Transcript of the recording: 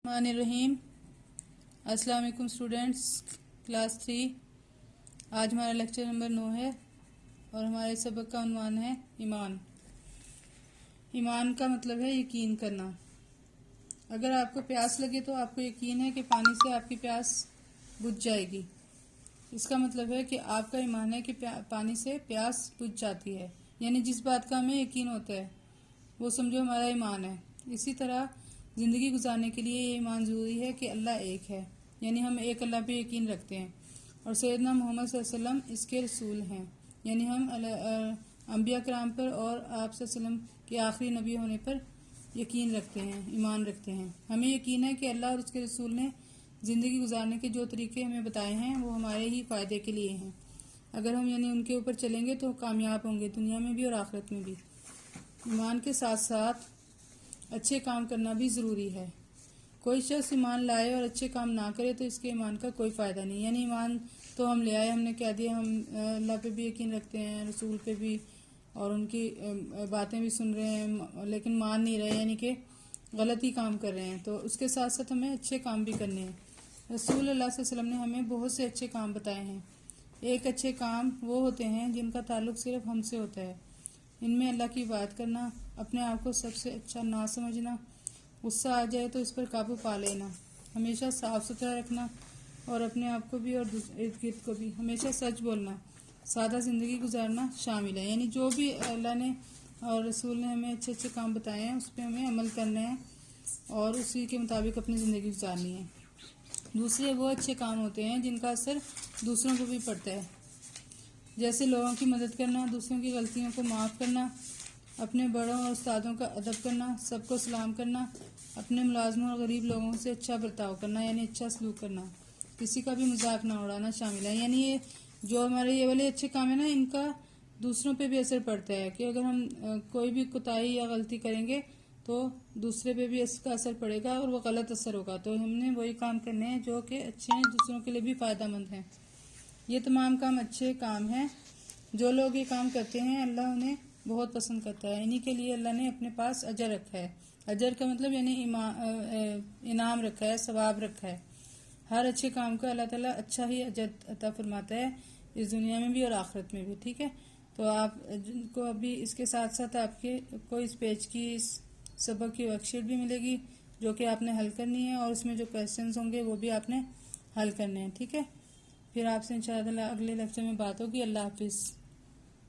الرحمن الرحیم۔ السلام علیکم اسٹوڈینٹس، کلاس 3۔ آج ہمارا لیکچر نمبر 9 ہے اور ہمارے سبق کا عنوان ہے ایمان۔ ایمان کا مطلب ہے یقین کرنا۔ اگر آپ کو پیاس لگے تو آپ کو یقین ہے کہ پانی سے آپ کی پیاس بجھ جائے گی۔ اس کا مطلب ہے کہ آپ کا ایمان ہے کہ پانی سے پیاس بجھ جاتی ہے، یعنی جس بات کا ہمیں یقین ہوتا ہے وہ سمجھو ہمارا ایمان ہے۔ اسی طرح زندگی گزارنے کے لیے یہ ایمان ضروری ہے کہ اللہ ایک ہے، یعنی ہم ایک اللہ پہ یقین رکھتے ہیں اور سیدنا محمد صلی اللہ علیہ وسلم اس کے رسول ہیں، یعنی ہم انبیاء کرام پر اور آپ صلی اللہ علیہ وسلم کے آخری نبی ہونے پر یقین رکھتے ہیں، ایمان رکھتے ہیں۔ ہمیں یقین ہے کہ اللہ اور اس کے رسول نے زندگی گزارنے کے جو طریقے ہمیں بتائے ہیں وہ ہمارے ہی فائدے کے لیے ہیں۔ اگر ہم ان کے اوپر چلیں گے تو کامیاب ہوں گے، دنیا میں بھی اور آخرت میں بھی۔ ایمان کے ساتھ ساتھ اچھے کام کرنا بھی ضروری ہے۔ کوئی شخص ایمان لائے اور اچھے کام نہ کرے تو اس کے ایمان کا کوئی فائدہ نہیں، یعنی ایمان تو ہم لے آئے، ہم نے کہہ دیا ہم اللہ پہ بھی یقین رکھتے ہیں، رسول پہ بھی، اور ان کی باتیں بھی سن رہے ہیں، لیکن مان نہیں رہے، یعنی کہ غلط ہی کام کر رہے ہیں۔ تو اس کے ساتھ ساتھ ہمیں اچھے کام بھی کرنے ہیں۔ رسول اللہ صلی اللہ علیہ وسلم نے ہمیں بہت سے اچھے کام بتائے ہیں۔ ایک اچھے کام وہ ہوتے ہیں جن کا تعلق صرف ہم سے ہوتا ہے۔ ان میں اللہ کی بات کرنا، اپنے آپ کو سب سے اچھا نہ سمجھنا، غصہ آ جائے تو اس پر قابو پا لینا، ہمیشہ صاف ستھرا رکھنا اور اپنے آپ کو بھی اور ارد گرد کو بھی، ہمیشہ سچ بولنا، سادہ زندگی گزارنا شامل ہے۔ یعنی جو بھی اللہ نے اور رسول نے ہمیں اچھے اچھے کام بتائے ہیں اس پہ ہمیں عمل کرنا ہے اور اسی کے مطابق اپنی زندگی گزارنی ہے۔ دوسرے وہ اچھے کام ہوتے ہیں جن کا اثر دوسروں کو بھی پڑتا ہے، جیسے لوگوں کی مدد کرنا، دوسروں کی غلطیوں کو معاف کرنا، اپنے بڑوں اور استادوں کا ادب کرنا، سب کو سلام کرنا، اپنے ملازموں اور غریب لوگوں سے اچھا برتاؤ کرنا، یعنی اچھا سلوک کرنا، کسی کا بھی مذاق نہ اڑانا شامل ہے۔ یعنی یہ جو ہمارے یہ والے اچھے کام ہیں نا، ان کا دوسروں پہ بھی اثر پڑتا ہے کہ اگر ہم کوئی بھی کوتاہی یا غلطی کریں گے تو دوسرے پہ بھی اس کا اثر پڑے گا اور وہ غلط اثر ہوگا۔ تو ہم نے وہی کام کرنے ہیں جو کہ اچھے ہیں، دوسروں کے لیے بھی فائدہ مند ہیں۔ یہ تمام کام اچھے کام ہیں۔ جو لوگ یہ کام کرتے ہیں اللہ انہیں بہت پسند کرتا ہے، انہی کے لیے اللہ نے اپنے پاس اجر رکھا ہے۔ اجر کا مطلب یعنی انعام رکھا ہے، ثواب رکھا ہے۔ ہر اچھے کام کو اللہ تعالیٰ اچھا ہی اجر عطا فرماتا ہے، اس دنیا میں بھی اور آخرت میں بھی، ٹھیک ہے۔ تو آپ کو ابھی اس کے ساتھ ساتھ آپ کے کوئی اس پیج کی اس سبق کی ورک شیٹ بھی ملے گی جو کہ آپ نے حل کرنی ہے، اور اس میں جو کویسچنز ہوں گے وہ بھی آپ نے حل کرنے ہیں، ٹھیک ہے۔ پھر آپ سے انشاءاللہ اگلے لیکچر میں بات ہوگی۔ اللہ حافظ۔